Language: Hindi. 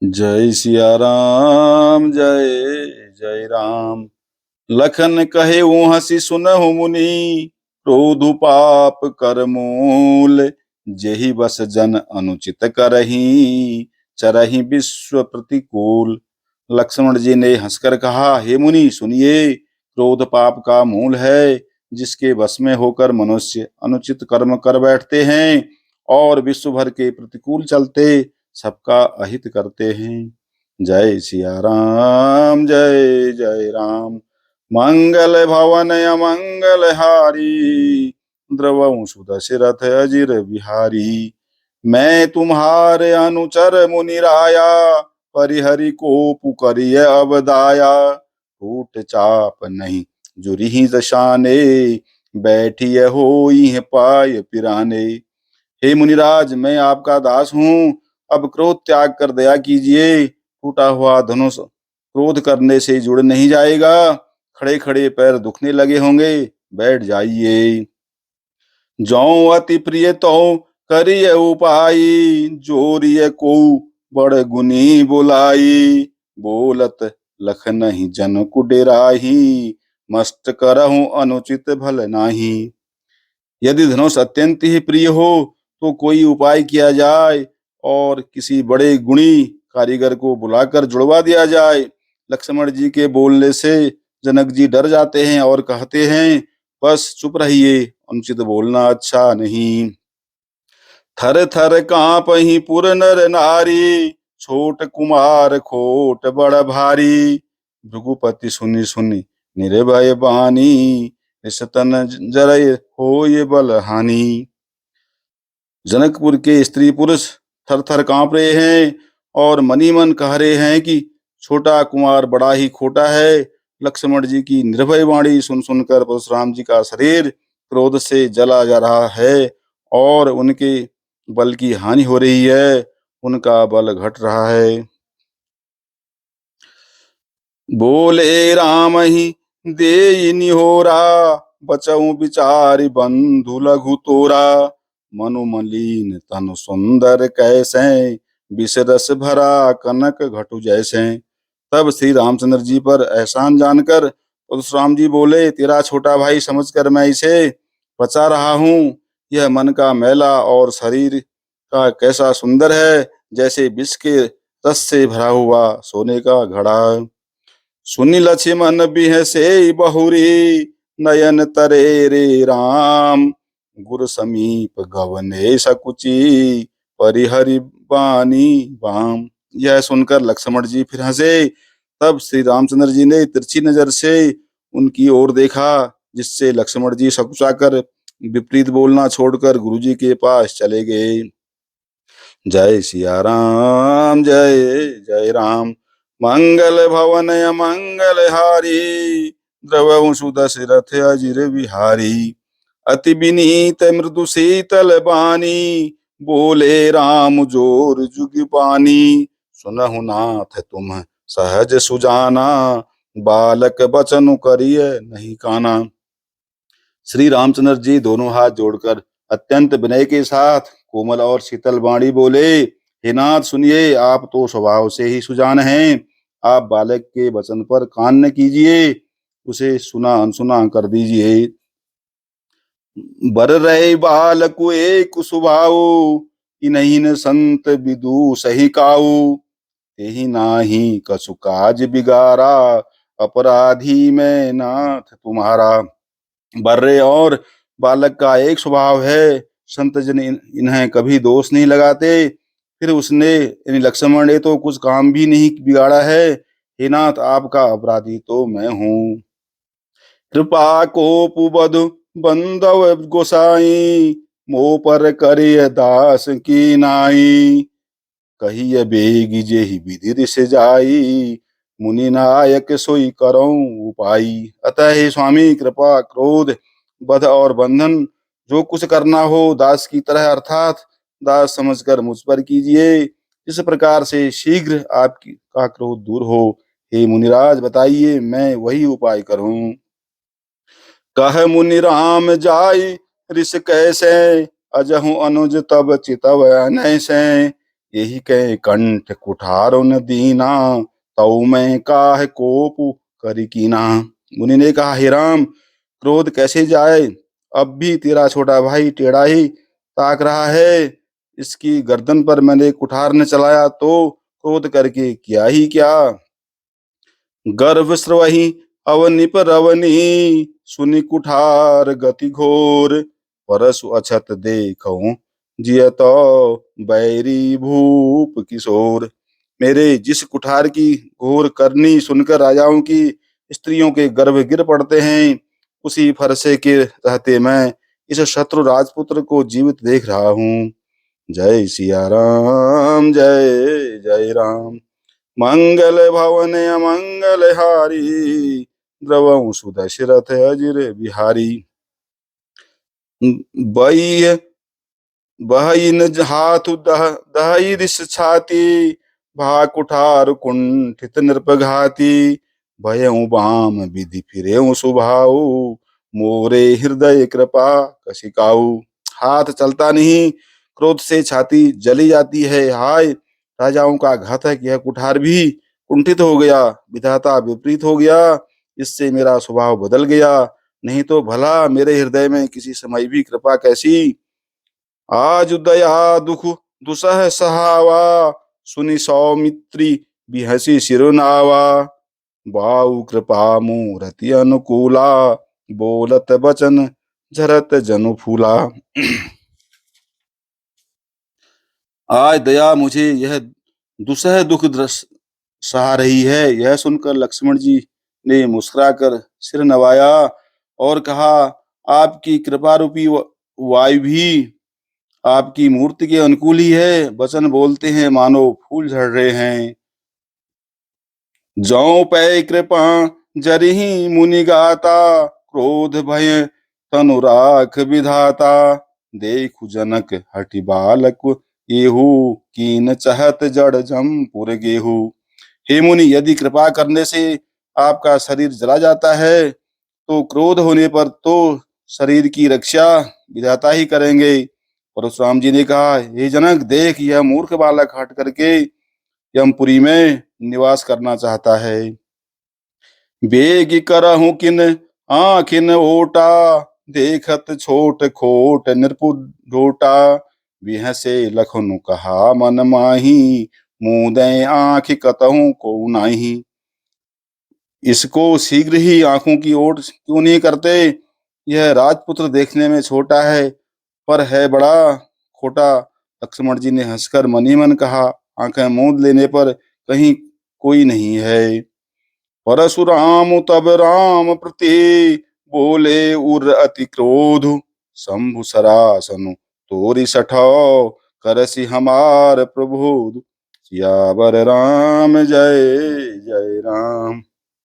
जय सिया राम जय जय राम। लखन कहे वो हंसी सुनहु मुनि, क्रोधु पाप कर मूल। जेहि बस जन अनुचित करही, चरहि विश्व प्रतिकूल। लक्ष्मण जी ने हंसकर कहा, हे मुनि सुनिए, क्रोध पाप का मूल है। जिसके वश में होकर मनुष्य अनुचित कर्म कर बैठते हैं और विश्व भर के प्रतिकूल चलते सबका अहित करते हैं। जय सिया राम जय जय राम। मंगल भवन अमंगल हारी, द्रवहु सुदशरथ अजिर बिहारी। मैं तुम्हारे अनुचर मुनि राया, परिहरि को पुकरिय अवदाया। टूट चाप नहीं जुरिहि दशाने, बैठिय होई पाय पिराने। हे मुनिराज, मैं आपका दास हूँ, अब क्रोध त्याग कर दया कीजिए। टूटा हुआ धनुष क्रोध करने से जुड़ नहीं जाएगा। खड़े खड़े पैर दुखने लगे होंगे, बैठ जाइए। जौ अति प्रिय तो करिय उपाय, जोरिय को बड़ गुनी बुलाई। बोलत लखन ही जन कुडेराही, मस्त करहु अनुचित भल नाही। यदि धनुष अत्यंत ही प्रिय हो तो कोई उपाय किया जाए और किसी बड़े गुणी कारीगर को बुलाकर जुड़वा दिया जाए। लक्ष्मण जी के बोलने से जनक जी डर जाते हैं और कहते हैं, बस चुप रहिए, अनुचित बोलना अच्छा नहीं। थर थर कांपहि पुर नर नारी, छोट कुमार खोट बड़ भारी। भृगुपति सुनि सुनि निर्भय बानी, निशतन जरय होय बल हानि। जनकपुर के स्त्री पुरुष थर थर कांप रहे हैं और मनी मन कह रहे हैं कि छोटा कुमार बड़ा ही खोटा है। लक्ष्मण जी की निर्भय वाणी सुन सुनकर परशुराम जी का शरीर क्रोध से जला जा रहा है और उनके बल की हानि हो रही है, उनका बल घट रहा है। बोले राम ही देई निहोरा, बचऊ बिचारी बंधु लघु तोरा। मनु मलिन तनु सुंदर कैसे, विषरस भरा कनक घटु जैसे। तब श्री रामचंद्र जी पर एहसान जानकर परशुराम जी बोले, तेरा छोटा भाई समझकर मैं इसे बचा रहा हूँ। यह मन का मैला और शरीर का कैसा सुंदर है, जैसे विष के रस से भरा हुआ सोने का घड़ा। सुनि लक्ष्मण बिहसे बहुरी, नयन तरे रे राम। गुर समीप गवने सकुची, परिहरि बानी बाम। यह सुनकर लक्ष्मण जी फिर हंसे। तब श्री रामचंद्र जी ने तिरछी नजर से उनकी ओर देखा, जिससे लक्ष्मण जी सकुचाकर विपरीत बोलना छोड़कर गुरुजी के पास चले गए। जय सिया राम जय जय राम। मंगल भवन अमंगल हारी, द्रवहु सुदशरथ अजिर बिहारी। अति विनीत मृदु शीतल बानी, बोले राम जोर जुग पानी। सुनहु नाथ तुम सहज सुजाना, बालक बचनु करिय नहीं काना। श्री रामचंद्र जी दोनों हाथ जोड़कर अत्यंत विनय के साथ कोमल और शीतल वाणी बोले, हे नाथ सुनिए, आप तो स्वभाव से ही सुजान हैं। आप बालक के वचन पर कान न कीजिए, उसे सुना अनसुना कर दीजिए। बर रहे बालकु एक स्वभाव, इन्हीं न संत विदु सही काऊ। तेहि नाही कछु काज बिगारा, अपराधी मैं नाथ तुम्हारा। बर्रे और बालक का एक स्वभाव है, संत जन इन्हें कभी दोष नहीं लगाते। फिर उसने यानी लक्ष्मण ने तो कुछ काम भी नहीं बिगाड़ा है। हे नाथ, आपका अपराधी तो मैं हूँ। कृपा कोपु बधु बंधव गोसाई, मोह पर करिय दास की नाई। कहिय बेगी जेहि विधि से जाई, मुनि नायक सोई करऊं उपाई। अतः हे स्वामी, कृपा क्रोध बध और बंधन जो कुछ करना हो दास की तरह अर्थात दास समझकर मुझ पर कीजिए, इस प्रकार से शीघ्र आपकी का क्रोध दूर हो। हे मुनिराज, बताइए मैं वही उपाय करूं। कह मुनि राम जाई ऋष कैसे, अजहु अनुज तब चितव नैसे। यही कह कंठ कुठारो न दीना, तऊ मैं काहे कोप करी कीना। मुनि ने कहा, हे राम, क्रोध कैसे जाए, अब भी तेरा छोटा भाई टेढ़ा ही ताक रहा है। इसकी गर्दन पर मैंने कुठार न चलाया तो क्रोध करके किया ही क्या। गर्भ स्रवहि अवनि पर अवनि, सुनि कुठार गति घोर। परसु अछत देखऊं जियतो, बैरी भूप किशोर। मेरे जिस कुठार की घोर करनी सुनकर राजाओं की स्त्रियों के गर्भ गिर पड़ते हैं, उसी फरसे के रहते मैं इस शत्रु राजपुत्र को जीवित देख रहा हूँ। जय सिया राम, जय जय राम। मंगल भवन अमंगल हारी, द्रवं सुदशरथ अजिर बिहारी। बई बहई न हाथु दहई दिस छाती, भा कुठार कुंठित नृपघाती। भयउ बाम विधि फिरेउ सुभाऊ, मोरे हृदय कृपा कशिकाऊ। हाथ चलता नहीं, क्रोध से छाती जली जाती है। हाय, राजाओं का घातक यह कुठार भी कुंठित हो गया, विधाता विपरीत हो गया, इससे मेरा स्वभाव बदल गया। नहीं तो भला मेरे हृदय में किसी समय भी कृपा कैसी। आज दया दुख दुसह सहावा, सुनि सौमित्री बिहसी सिरुनावा। बाऊ कृपा मूरति अनुकूला, बोलत बचन झरत जनु फूला। आज दया मुझे यह दुसह दुख सहा रही है। यह सुनकर लक्ष्मण जी ने मुस्कुराकर सिर नवाया और कहा, आपकी कृपा रूपी वायु भी आपकी मूर्ति के अनुकूल ही है। वचन बोलते हैं मानो फूल झड़ रहे हैं। जौ पै कृपा जरिहि मुनि गाता, क्रोध भय तनु राख विधाता। देखु जनक हठि बालक एहू, कीन चहत जड़ जमपुर गेहू। हे मुनि, यदि कृपा करने से आपका शरीर जला जाता है तो क्रोध होने पर तो शरीर की रक्षा विधाता ही करेंगे। परशुराम जी ने कहा, हे जनक, देख, यह मूर्ख बालक हट करके यमपुरी में निवास करना चाहता है। बेग करहु किन आखिन ओटा, देखत छोट खोट नृपु ढोटा। बिहसे लखनु कहा मन माही, मुदय आँख कतहु को नाही। इसको शीघ्र ही आंखों की ओट क्यों नहीं करते। यह राजपुत्र देखने में छोटा है पर है बड़ा खोटा। लक्ष्मण जी ने हंसकर मन ही मन कहा, आंखें मूंद लेने पर कहीं कोई नहीं है। परशुराम तब राम प्रति, बोले उर अति क्रोध। शंभु सरासनु तोरि सठौ, करसि हमार प्रबोध। सियावर राम, जय जय राम।